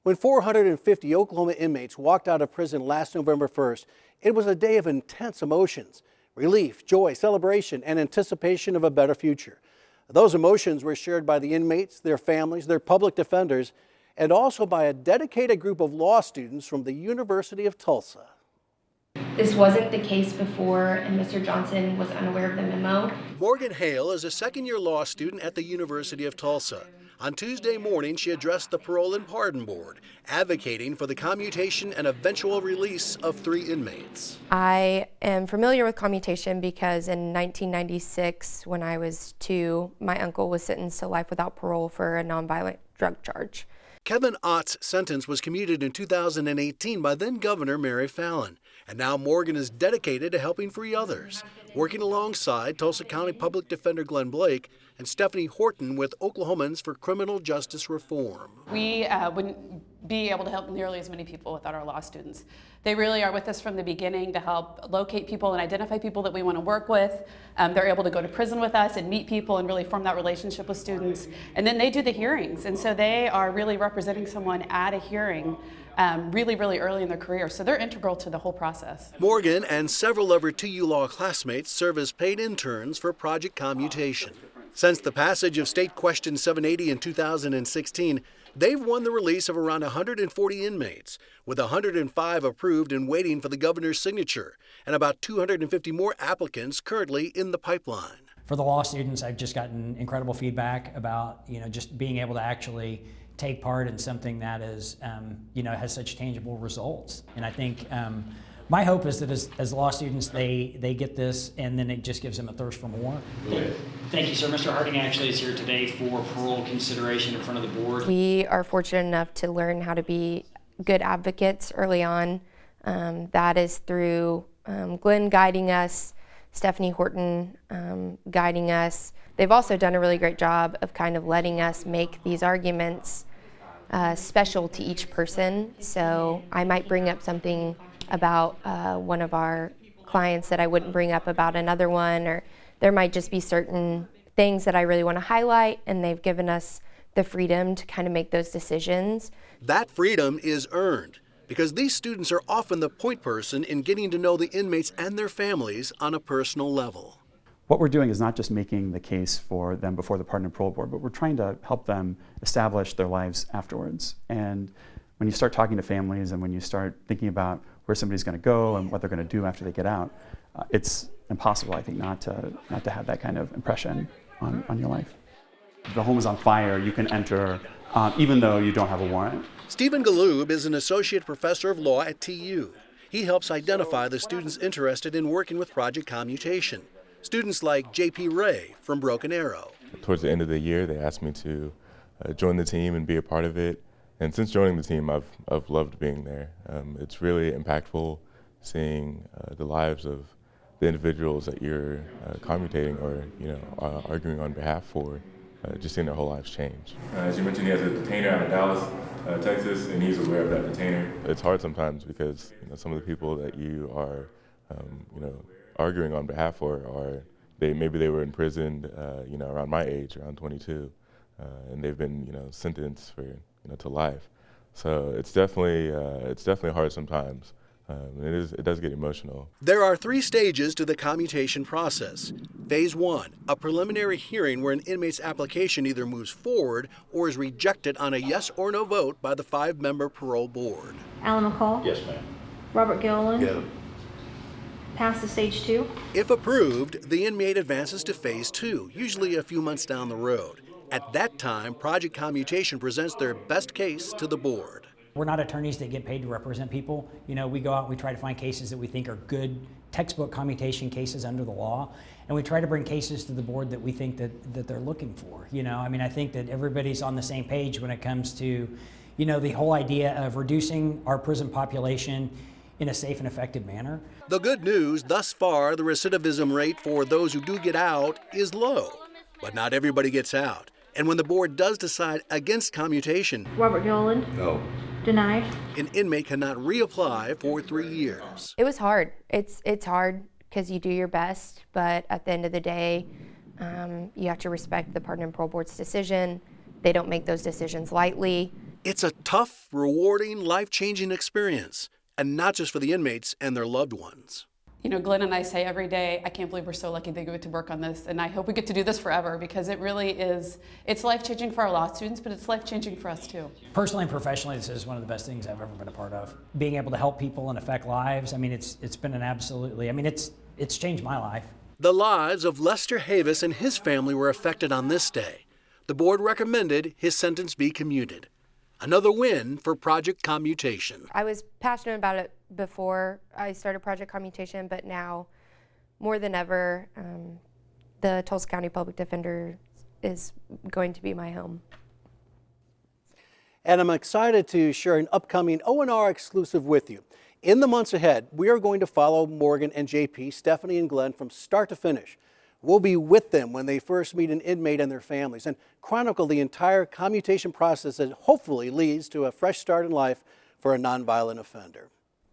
When 450 Oklahoma inmates walked out of prison last November 1st, it was a day of intense emotions, relief, joy, celebration, and anticipation of a better future. Those emotions were shared by the inmates, their families, their public defenders, and also by a dedicated group of law students from the University of Tulsa. This wasn't the case before, and Mr. Johnson was unaware of the memo. Morgan Hale is a second-year law student at the University of Tulsa. On Tuesday morning, she addressed the Parole and Pardon Board, advocating for the commutation and eventual release of 3 inmates. I am familiar with commutation because in 1996, when I was 2, my uncle was sentenced to life without parole for a nonviolent drug charge. Kevin Ott's sentence was commuted in 2018 by then-Governor Mary Fallin, and now Morgan is dedicated to helping free others, working alongside Tulsa County Public Defender Glenn Blake and Stephanie Horton with Oklahomans for Criminal Justice Reform. We wouldn't be able to help nearly as many people without our law students. They really are with us from the beginning to help locate people and identify people that we want to work with. They're able to go to prison with us and meet people and really form that relationship with students. And then they do the hearings, and so they are really representing someone at a hearing really early in their career. So they're integral to the whole process. Morgan and several of her TU Law classmates serve as paid interns for Project Commutation. Since the passage of State Question 780 in 2016, they've won the release of around 140 inmates, with 105 approved and waiting for the governor's signature, and about 250 more applicants currently in the pipeline. For the law students, I've just gotten incredible feedback about, just being able to actually take part in something that is, has such tangible results. And I think my hope is that as law students, they get this, and then it just gives them a thirst for more. Thank you, sir. Mr. Harding actually is here today for parole consideration in front of the board. We are fortunate enough to learn how to be good advocates early on. That is through Glenn guiding us, Stephanie Horton guiding us. They've also done a really great job of kind of letting us make these arguments special to each person. So I might bring up something about one of our clients that I wouldn't bring up about another one, or there might just be certain things that I really want to highlight, and they've given us the freedom to kind of make those decisions. That freedom is earned because these students are often the point person in getting to know the inmates and their families on a personal level. What we're doing is not just making the case for them before the Pardon and Parole Board, but we're trying to help them establish their lives afterwards. And when you start talking to families and when you start thinking about where somebody's going to go and what they're going to do after they get out, it's impossible, I think, not to have that kind of impression on your life. If the home is on fire, you can enter even though you don't have a warrant. Stephen Galoob is an associate professor of law at TU. He helps identify the students interested in working with Project Commutation. Students like J.P. Ray from Broken Arrow. Towards the end of the year, they asked me to join the team and be a part of it. And since joining the team, I've loved being there. It's really impactful seeing the lives of the individuals that you're commutating or arguing on behalf for, just seeing their whole lives change. As you mentioned, he has a detainer out of Dallas, Texas, and he's aware of that detainer. It's hard sometimes because some of the people that you are, arguing on behalf for are maybe they were imprisoned, around my age, around 22, and they've been sentenced for to life. So it's definitely hard sometimes. It does get emotional. There are 3 stages to the commutation process. Phase 1, a preliminary hearing where an inmate's application either moves forward or is rejected on a yes or no vote by the 5-member parole board. Alan McCall? Yes, ma'am. Robert Gilliland? Yeah. Pass to stage 2? If approved, the inmate advances to phase 2, usually a few months down the road. At that time, Project Commutation presents their best case to the board. We're not attorneys that get paid to represent people. We go out and we try to find cases that we think are good textbook commutation cases under the law, and we try to bring cases to the board that we think that they're looking for. I think that everybody's on the same page when it comes to, the whole idea of reducing our prison population in a safe and effective manner. The good news, thus far, the recidivism rate for those who do get out is low, but not everybody gets out. And when the board does decide against commutation, Robert Gilliland? No. Denied? An inmate cannot reapply for 3 years. It was hard. It's hard because you do your best, but at the end of the day, you have to respect the Pardon and Parole Board's decision. They don't make those decisions lightly, It's a tough, rewarding, life-changing experience, and not just for the inmates and their loved ones. You know, Glenn and I say every day, I can't believe we're so lucky that we get to work on this, and I hope we get to do this forever, because it really is, it's life-changing for our law students, but it's life-changing for us too. Personally and professionally, this is one of the best things I've ever been a part of. Being able to help people and affect lives, I mean, it's been an absolutely, I mean, it's changed my life. The lives of Lester Havis and his family were affected on this day. The board recommended his sentence be commuted. Another win for Project Commutation. I was passionate about it before I started Project Commutation, but now, more than ever, the Tulsa County Public Defender is going to be my home. And I'm excited to share an upcoming O&R exclusive with you. In the months ahead, we are going to follow Morgan and JP, Stephanie and Glenn from start to finish. We'll be with them when they first meet an inmate and their families and chronicle the entire commutation process that hopefully leads to a fresh start in life for a nonviolent offender.